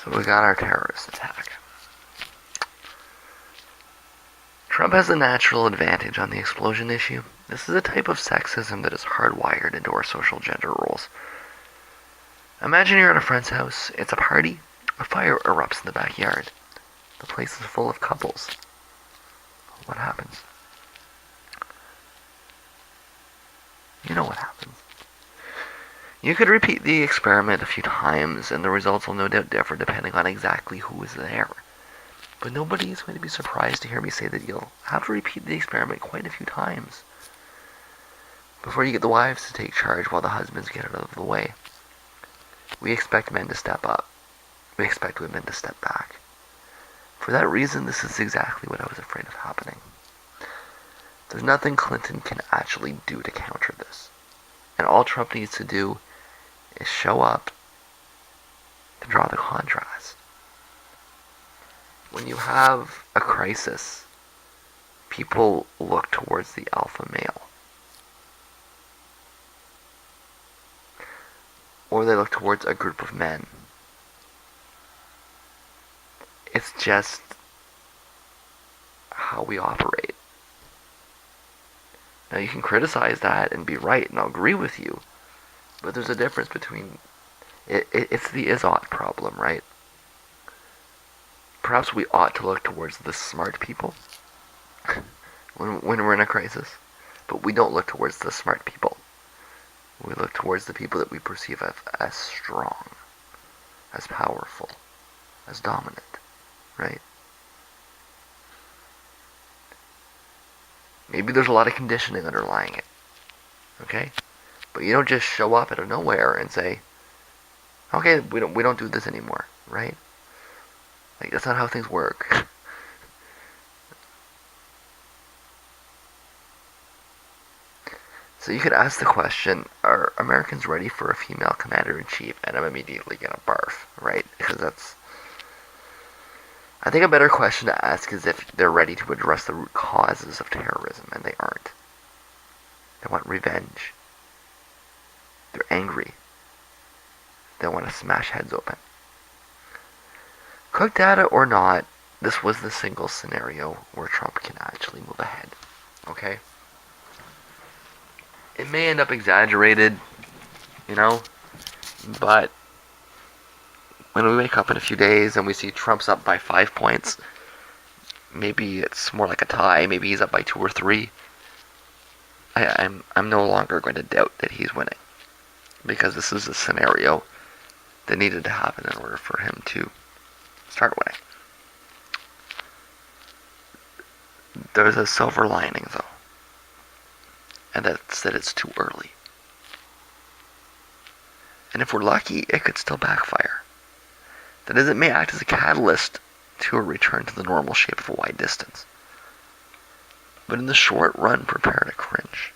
So we got our terrorist attack. Trump has a natural advantage on the explosion issue. This is a type of sexism that is hardwired into our social gender roles. Imagine you're at a friend's house, it's a party, a fire erupts in the backyard. The place is full of couples. What happens? You know what happens. You could repeat the experiment a few times, and the results will no doubt differ depending on exactly who is there. But nobody is going to be surprised to hear me say that you'll have to repeat the experiment quite a few times before you get the wives to take charge while the husbands get out of the way. We expect men to step up. We expect women to step back. For that reason, this is exactly what I was afraid of happening. There's nothing Clinton can actually do to counter this. And all Trump needs to do is show up to draw the contrast. When you have a crisis, people look towards the alpha male. Or they look towards a group of men. It's just how we operate. Now you can criticize that and be right, and I'll agree with you, but there's a difference between it's the is-ought problem, right? Perhaps we ought to look towards the smart people when we're in a crisis, but we don't look towards the smart people. We look towards the people that we perceive as strong, as powerful, as dominant, right? Maybe there's a lot of conditioning underlying it, okay? But you don't just show up out of nowhere and say, okay, we don't do this anymore, right? Like, that's not how things work. So you could ask the question, are Americans ready for a female commander-in-chief? And I'm immediately gonna barf, right? Because that's... I think a better question to ask is if they're ready to address the root causes of terrorism, and they aren't. They want revenge. They're angry. They want to smash heads open. Cook data or not, this was the single scenario where Trump can actually move ahead. Okay? It may end up exaggerated, you know, but when we wake up in a few days and we see Trump's up by 5 points, maybe it's more like a tie, maybe he's up by 2 or 3, I'm no longer going to doubt that he's winning. Because this is a scenario that needed to happen in order for him to start winning. There's a silver lining, though. And that's that it's too early. And if we're lucky, it could still backfire. That is, it may act as a catalyst to a return to the normal shape of a wide distance. But in the short run, prepare to cringe.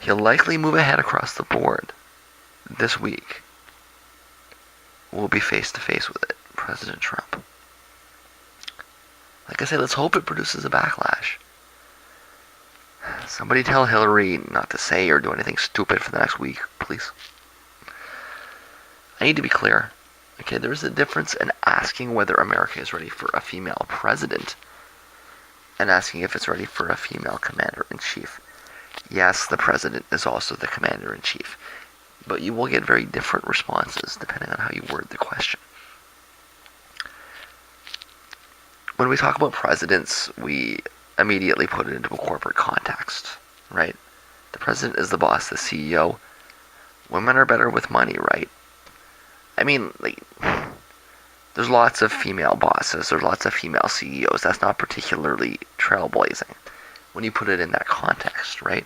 He'll likely move ahead across the board this week. We'll be face to face with it, President Trump. Like I said, let's hope it produces a backlash. Somebody tell Hillary not to say or do anything stupid for the next week, please. I need to be clear. Okay, there's a difference in asking whether America is ready for a female president and asking if it's ready for a female commander-in-chief. Yes, the president is also the commander-in-chief, but you will get very different responses depending on how you word the question. When we talk about presidents, we immediately put it into a corporate context, right? The president is the boss, the CEO. Women are better with money, right? I mean, like, there's lots of female bosses, there's lots of female CEOs. That's not particularly trailblazing when you put it in that context, right?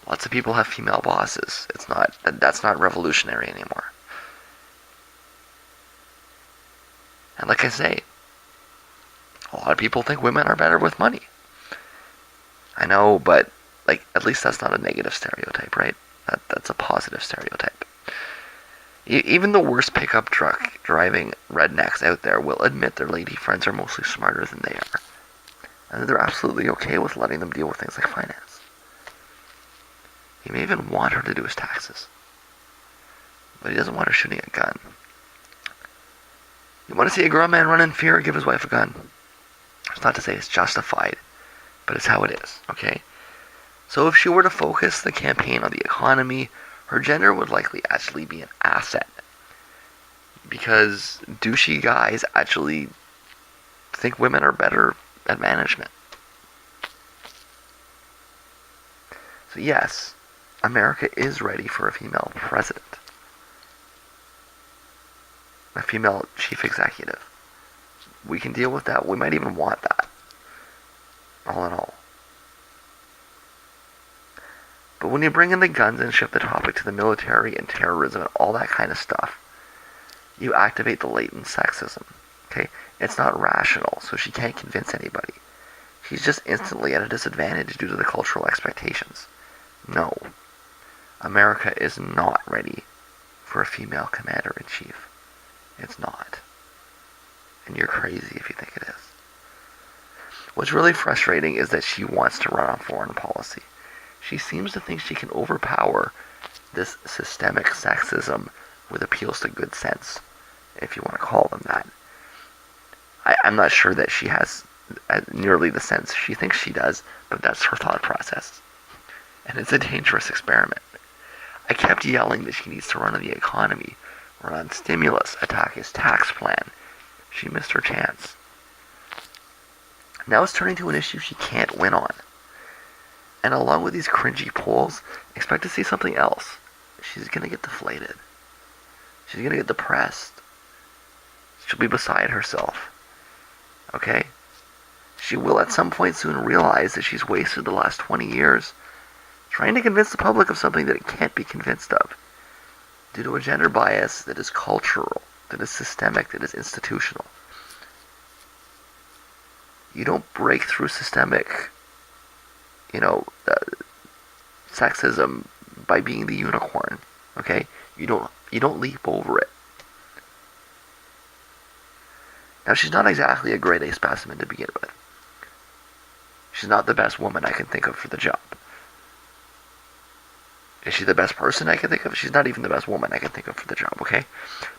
Lots of people have female bosses. That's not revolutionary anymore. And like I say, a lot of people think women are better with money. I know, but like, at least that's not a negative stereotype, right? That's a positive stereotype. Even the worst pickup truck driving rednecks out there will admit their lady friends are mostly smarter than they are. And they're absolutely okay with letting them deal with things like finance. He may even want her to do his taxes. but he doesn't want her shooting a gun. You want to see a grown man run in fear, give his wife a gun. It's not to say it's justified, but it's how it is, okay? So if she were to focus the campaign on the economy, her gender would likely actually be an asset. Because douchey guys actually think women are better at management. So yes, America is ready for a female president. A female chief executive. We can deal with that. We might even want that. All in all. But when you bring in the guns and shift the topic to the military and terrorism and all that kind of stuff, you activate the latent sexism. Okay? It's not rational, so she can't convince anybody. She's just instantly at a disadvantage due to the cultural expectations. No. America is not ready for a female commander-in-chief. It's not. And you're crazy if you think it is. What's really frustrating is that she wants to run on foreign policy. She seems to think she can overpower this systemic sexism with appeals to good sense, if you want to call them that. I'm not sure that she has nearly the sense she thinks she does, but that's her thought process. And it's a dangerous experiment. I kept yelling that she needs to run on the economy, run on stimulus, attack his tax plan. She missed her chance. Now it's turning to an issue she can't win on. And along with these cringy polls, expect to see something else. She's going to get deflated. She's going to get depressed. She'll be beside herself. Okay? She will at some point soon realize that she's wasted the last 20 years trying to convince the public of something that it can't be convinced of, due to a gender bias that is cultural, that is systemic, that is institutional. You don't break through systemic, sexism by being the unicorn, okay? You don't leap over it. Now, she's not exactly a grade A specimen to begin with. She's not the best woman I can think of for the job. Is she the best person I can think of? She's not even the best woman I can think of for the job, okay?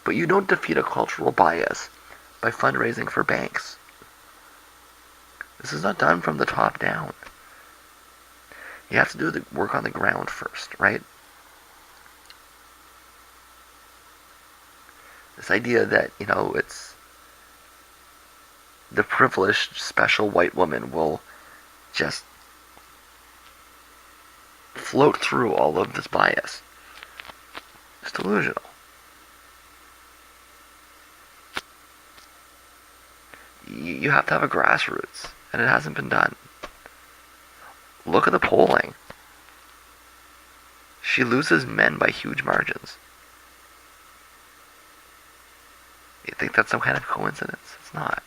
But you don't defeat a cultural bias by fundraising for banks. This is not done from the top down. You have to do the work on the ground first, right? This idea that, it's the privileged, special white woman will just float through all of this bias. It's delusional. You have to have a grassroots, and it hasn't been done. Look at the polling. She loses men by huge margins. You think that's some kind of coincidence? It's not.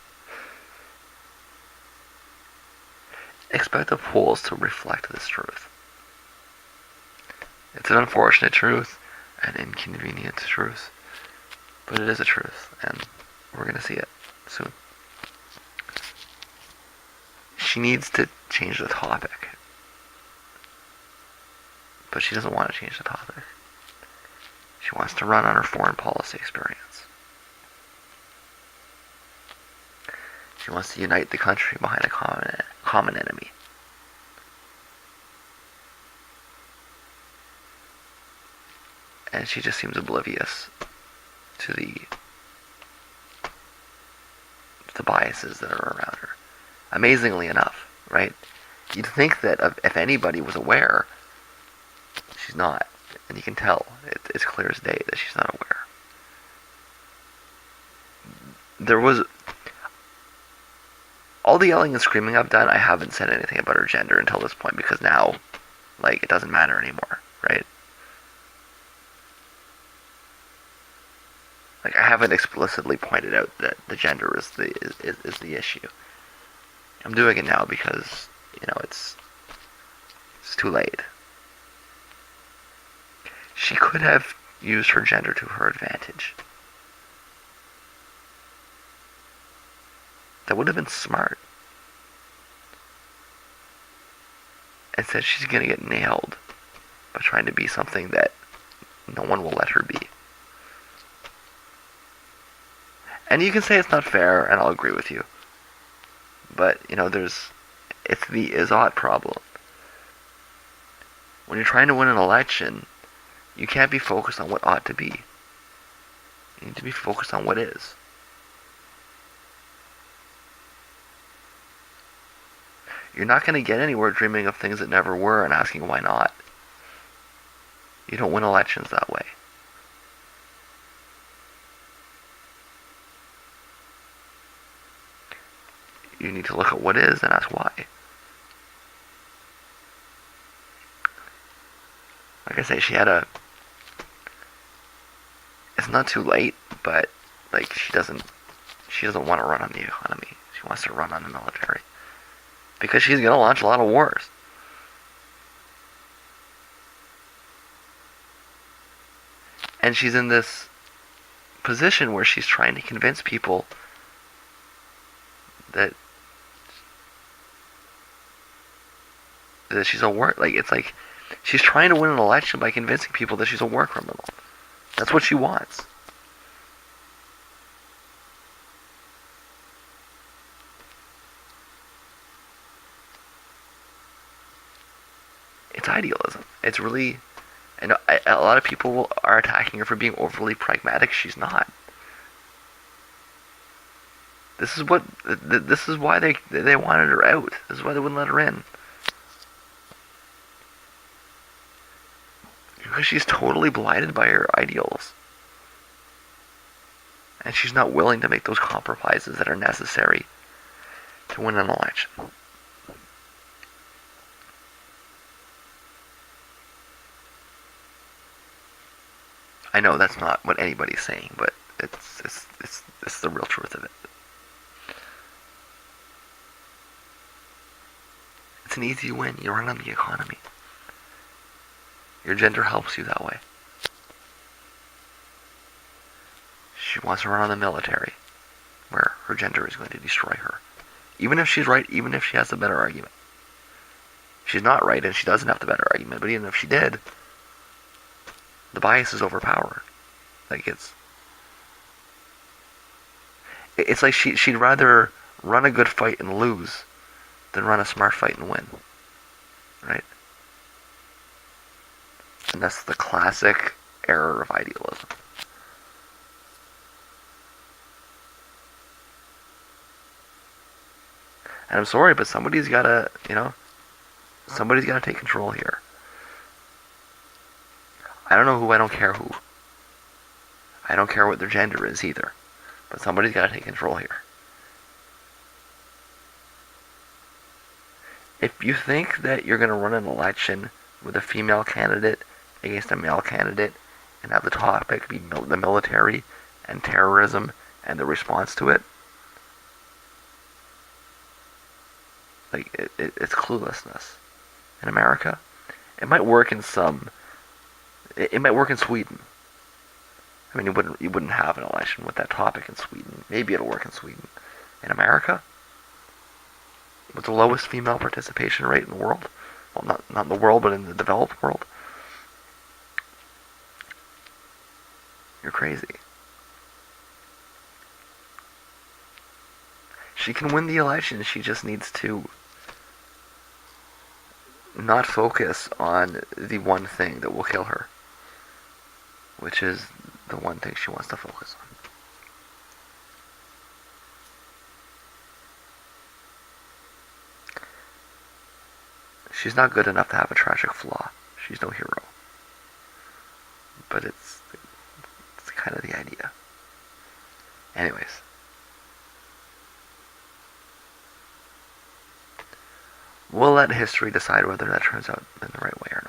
Expect the polls to reflect this truth. It's an unfortunate truth, an inconvenient truth, but it is a truth, and we're going to see it soon. She needs to change the topic, but she doesn't want to change the topic. She wants to run on her foreign policy experience. She wants to unite the country behind a common enemy. And she just seems oblivious to the biases that are around her. Amazingly enough, right? You'd think that if anybody was aware, she's not. And you can tell, it's clear as day that she's not aware. There was... all the yelling and screaming I've done, I haven't said anything about her gender until this point, because now, it doesn't matter anymore, right? I haven't explicitly pointed out that the gender is the issue. I'm doing it now because, it's too late. She could have used her gender to her advantage. That would have been smart. Instead, she's going to get nailed by trying to be something that no one will let her be. And you can say it's not fair, and I'll agree with you. But, it's the is-ought problem. When you're trying to win an election, you can't be focused on what ought to be. You need to be focused on what is. You're not going to get anywhere dreaming of things that never were and asking why not. You don't win elections that way. You need to look at what is and ask why. Like I say, it's not too late, but she doesn't want to run on the economy. She wants to run on the military. Because she's going to launch a lot of wars. And she's in this position where she's trying to convince people that she's a war. It's like she's trying to win an election by convincing people that she's a war criminal. That's what she wants. It's idealism. It's really, and a lot of people are attacking her for being overly pragmatic. She's not. This is why they wanted her out. This is why they wouldn't let her in. Because she's totally blinded by her ideals. And she's not willing to make those compromises that are necessary to win an election. I know that's not what anybody's saying, but it's the real truth of it. It's an easy win. You run on the economy. Your gender helps you that way. She wants to run on the military, where her gender is going to destroy her. Even if she's right, even if she has the better argument. She's not right and she doesn't have the better argument, but even if she did, the bias is overpowered. It's like she'd rather run a good fight and lose than run a smart fight and win. Right? And that's the classic error of idealism. And I'm sorry, but somebody's gotta take control here. I don't know who, I don't care who. I don't care what their gender is either. But somebody's gotta take control here. If you think that you're gonna run an election with a female candidate against a male candidate and have the topic be the military and terrorism and the response to it, it's cluelessness. In America, it might work in some. It might work in Sweden. I mean, you wouldn't have an election with that topic in Sweden. Maybe it'll work in Sweden. In America, with the lowest female participation rate in the world, well, not in the world, but in the developed world, you're crazy. She can win the election. She just needs to not focus on the one thing that will kill her, which is the one thing she wants to focus on. She's not good enough to have a tragic flaw. She's no hero. But it's kind of the idea. Anyways. We'll let history decide whether that turns out in the right way or